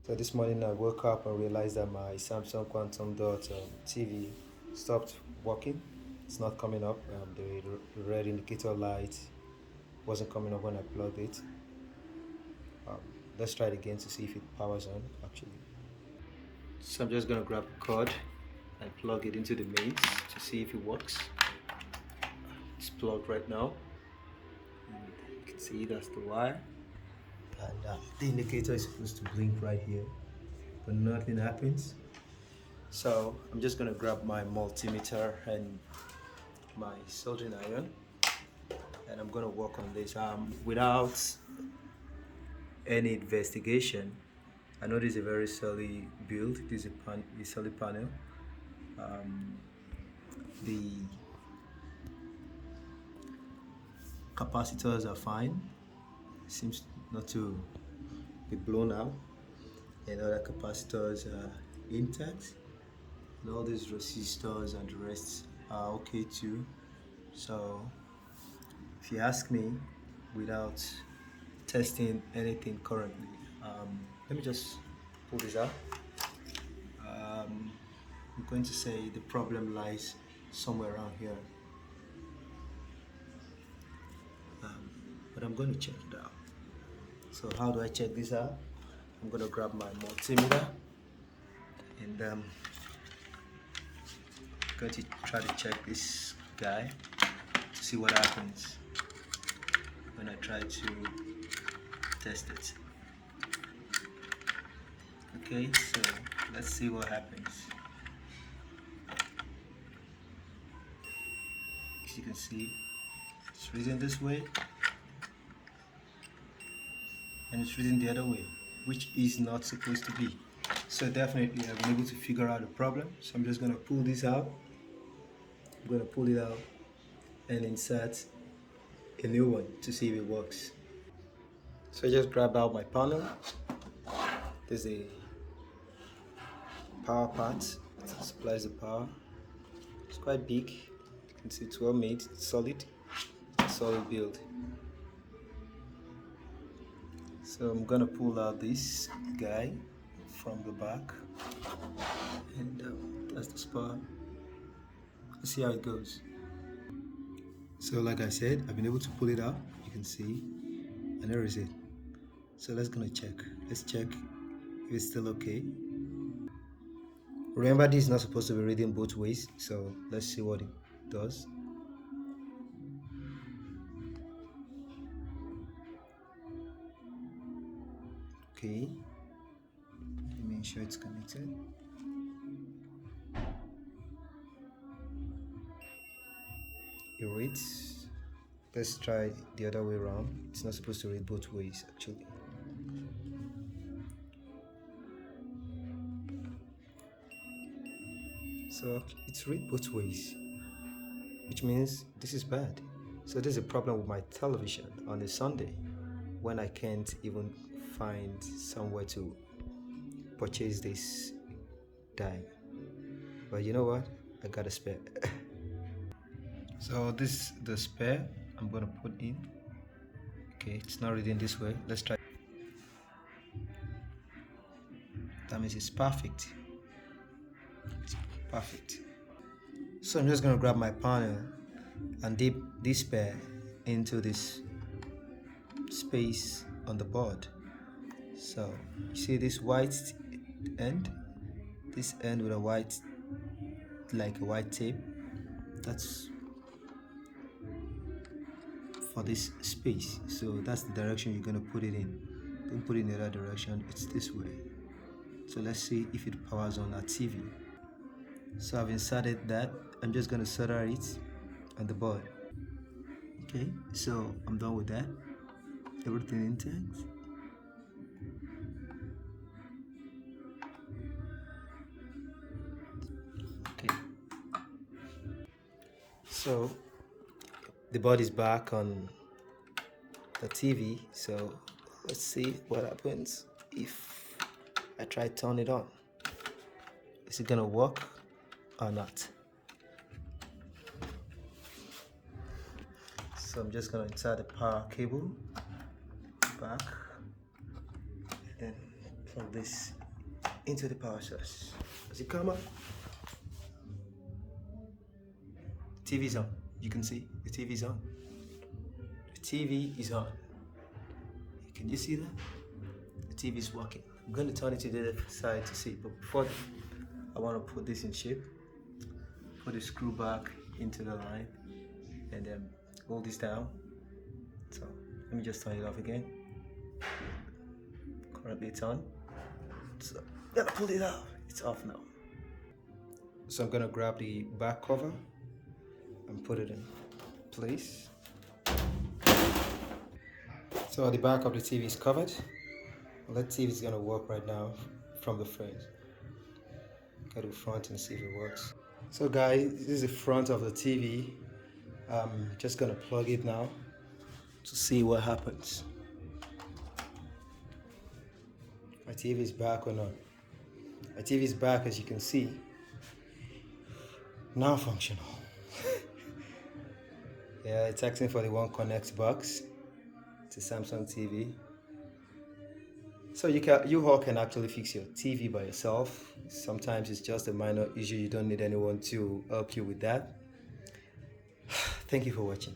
So this morning I woke up and realized that my Samsung Quantum Dot TV stopped working. It's not coming up. The red indicator light wasn't coming up when I plugged it. Um, let's try it again to see if it powers on actually. So I'm just gonna grab a cord and plug it into the mains to see if it works. It's plugged right now. And you can see that's the wire. And the indicator is supposed to blink right here, but nothing happens. So I'm just gonna grab my multimeter and my soldering iron, and I'm gonna work on this without any investigation. I know this is a very solid build. This is a solid panel. The capacitors are fine. Seems not to be blown out, and other capacitors are intact. And all these resistors and the rest are okay too. So if you ask me, without testing anything currently, let me just pull this out. I'm going to say the problem lies somewhere around here, but I'm going to check it out. So how do I check this out? I'm going to grab my multimeter and going to try to check this guy to see what happens when I try to test it. Okay, so let's see what happens. As you can see, it's reading this way and it's reading the other way, which is not supposed to be. So definitely I've been able to figure out the problem. So I'm just going to pull this out. I'm going to pull it out and insert a new one to see if it works. So I just grabbed out my panel. There's a power part that supplies the power. It's quite big. You can see it's well made, it's solid build. So I'm gonna pull out this guy from the back, and that's the spot. Let's see how it goes. So like I said, I've been able to pull it out. You can see, and there is it. So let's check. Let's check if it's still okay. Remember, this is not supposed to be reading both ways, so let's see what it does. Okay, let me ensure it's connected. It reads. Let's try the other way around. It's not supposed to read both ways actually. So it's read both ways, which means this is bad. So there's a problem with my television on a Sunday when I can't even find somewhere to purchase this die. But you know what? I got a spare. So this is the spare I'm gonna put in. Okay, it's not reading this way. Let's try. That means it's perfect. It's perfect. So I'm just gonna grab my panel and dip this spare into this space on the board. So you see this white end, this end with a white, like a white tape, that's for this space. So that's the direction you're gonna put it in. Don't put it in the other direction, it's this way. So let's see if it powers on our TV. So I've inserted that. I'm just gonna solder it on the board. Okay, so I'm done with that. Everything intact. Okay, so the board is back on the TV. So let's see what happens if I try to turn it on. Is it gonna work or not? So I'm just gonna insert the power cable back and plug this into the power source. Does it come up? The TV's on. You can see the TV's on. The TV is on. Can you see that? The TV is working. I'm going to turn it to the other side to see, but before that, I want to put this in shape. Put the screw back into the line and then hold this down. So let me just turn it off again. Currently it's on. So I'm gonna pull it out. It's off now. So I'm gonna grab the back cover and put it in place. So the back of the TV is covered. That TV is gonna work right now from the front. Go to the front and see if it works. So guys, this is the front of the TV. I'm just gonna plug it now to see what happens. My TV is back or not? My TV is back, as you can see. Now functional. Yeah, it's asking for the One Connect box. It's a Samsung TV. So you all can actually fix your TV by yourself. Sometimes it's just a minor issue. You don't need anyone to help you with that. Thank you for watching.